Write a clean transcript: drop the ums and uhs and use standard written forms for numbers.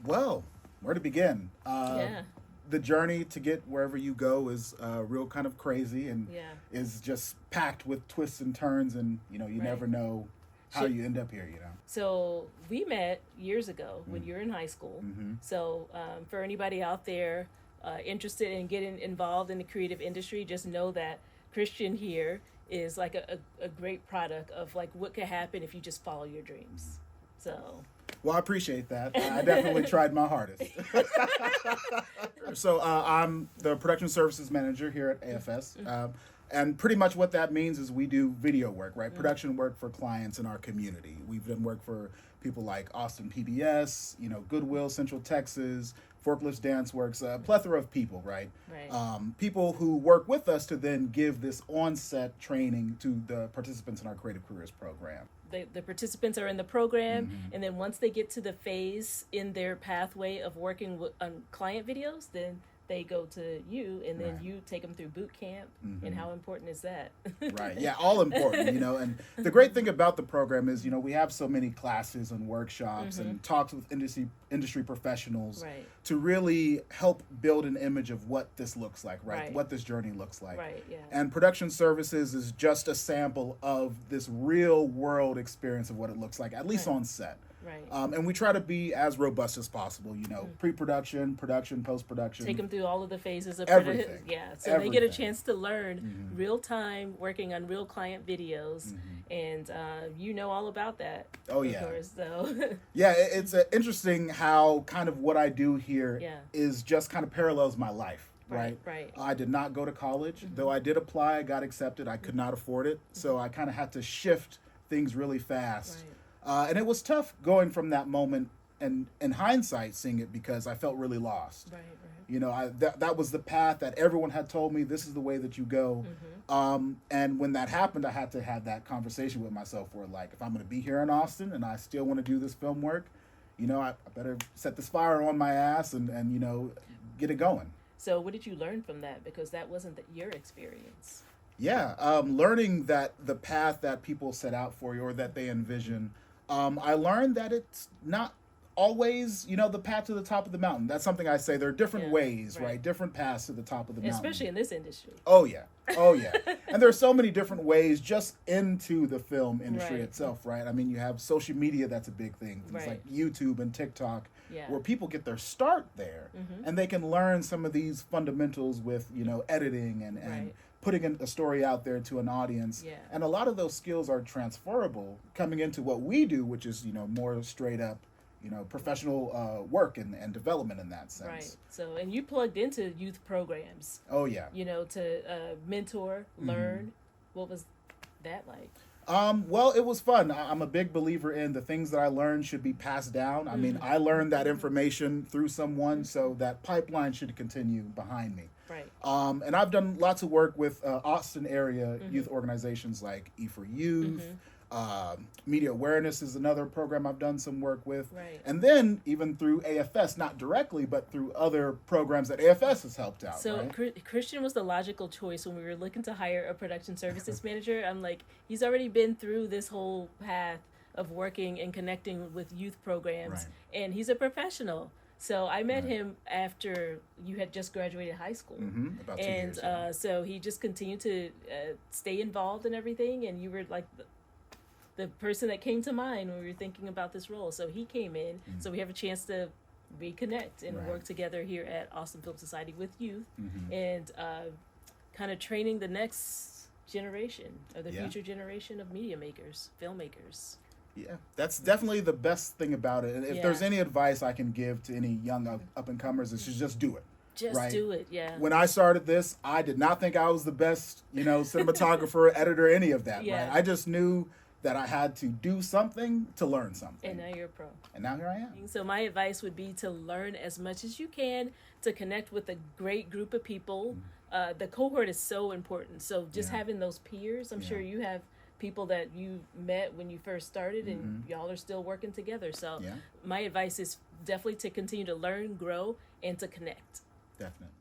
Well, where to begin? Yeah. The journey to get wherever you go is real kind of crazy and Yeah. is just packed with twists and turns, and you Right. never know how Should, you end up here. so we met years ago when you were in high school. Mm-hmm. So for anybody out there interested in getting involved in the creative industry, just know that Christian here is like a great product of like what could happen if you just follow your dreams. So Well, I appreciate that. I definitely tried my hardest. So I'm the production services manager here at AFS. And pretty much what that means is we do video work, right? Production work for clients in our community. We've done work for people like Austin PBS, Goodwill, Central Texas, Forklifts Dance Works, a plethora of people, right? Right. People who work with us to then give this on-set training to the participants in our Creative Careers program. The participants are in the program, and then once they get to the phase in their pathway of working on client videos, then they go to you, and then Right. you take them through boot camp. And how important is that? Right. Yeah, all important, And the great thing about the program is, we have so many classes and workshops and talks with industry professionals Right. to really help build an image of what this looks like, right? Right. What this journey looks like. Right, yeah. And production services is just a sample of this real world experience of what it looks like, at least Right. on set. Right. And we try to be as robust as possible, pre-production, production, post-production. Take them through all of the phases of Everything. Yeah, so they get a Everything. chance to learn real time working on real client videos, and you know all about that. Oh, of yeah. course, so Yeah, it's interesting how kind of what I do here is Yeah. just kind of parallels my life, right? Right. I did not go to college, though I did apply, I got accepted, I could not afford it, so I kind of had to shift things really fast. Right. And it was tough going from that moment and in hindsight seeing it because I felt really lost. Right. That was the path that everyone had told me, this is the way that you go. And when that happened, I had to have that conversation with myself where, like, if I'm going to be here in Austin and I still want to do this film work, I better set this fire on my ass and get it going. So what did you learn from that? Because that wasn't your experience. Yeah, learning that the path that people set out for you or that they envision, I learned that it's not always, the path to the top of the mountain. That's something I say. There are different Yeah, ways, right. right? Different paths to the top of the mountain. Especially in this industry. Oh, yeah. Oh, yeah. And there are so many different ways just into the film industry Right. itself, right? I mean, you have social media, that's a big thing. Things Right. like YouTube and TikTok, Yeah. where people get their start there. And they can learn some of these fundamentals with, editing and Right. putting a story out there to an audience. Yeah. And a lot of those skills are transferable coming into what we do, which is, more straight up, professional work and development in that sense. Right. So, and you plugged into youth programs, Oh, yeah. to mentor, learn. What was that like? Well, it was fun. I'm a big believer in the things that I learned should be passed down. I mean, I learned that information through someone, so that pipeline should continue behind me. Right. And I've done lots of work with Austin area youth organizations like E for Youth. Media Awareness is another program I've done some work with. Right. And then even through AFS, not directly, but through other programs that AFS has helped out. So right? Christian was the logical choice when we were looking to hire a production services manager. I'm like, he's already been through this whole path of working and connecting with youth programs, Right. and he's a professional. So I met him after you had just graduated high school. About 2 And years. so he just continued to stay involved in everything, and you were like the person that came to mind when we were thinking about this role. So he came in, so we have a chance to reconnect and Right. work together here at Austin Film Society with youth, and kind of training the next generation or the Yeah. future generation of media makers, filmmakers. Yeah, that's definitely the best thing about it. And if Yeah. there's any advice I can give to any young up and comers, it's just do it. Just Right. do it, yeah. When I started this, I did not think I was the best, cinematographer, editor, any of that. Yeah. Right? I just knew that I had to do something to learn something. And now you're a pro. And now here I am. So my advice would be to learn as much as you can, to connect with a great group of people. The cohort is so important. So just Yeah. having those peers, I'm Yeah. sure you have people that you met when you first started, and y'all are still working together. So Yeah. my advice is definitely to continue to learn, grow, and to connect. Definitely.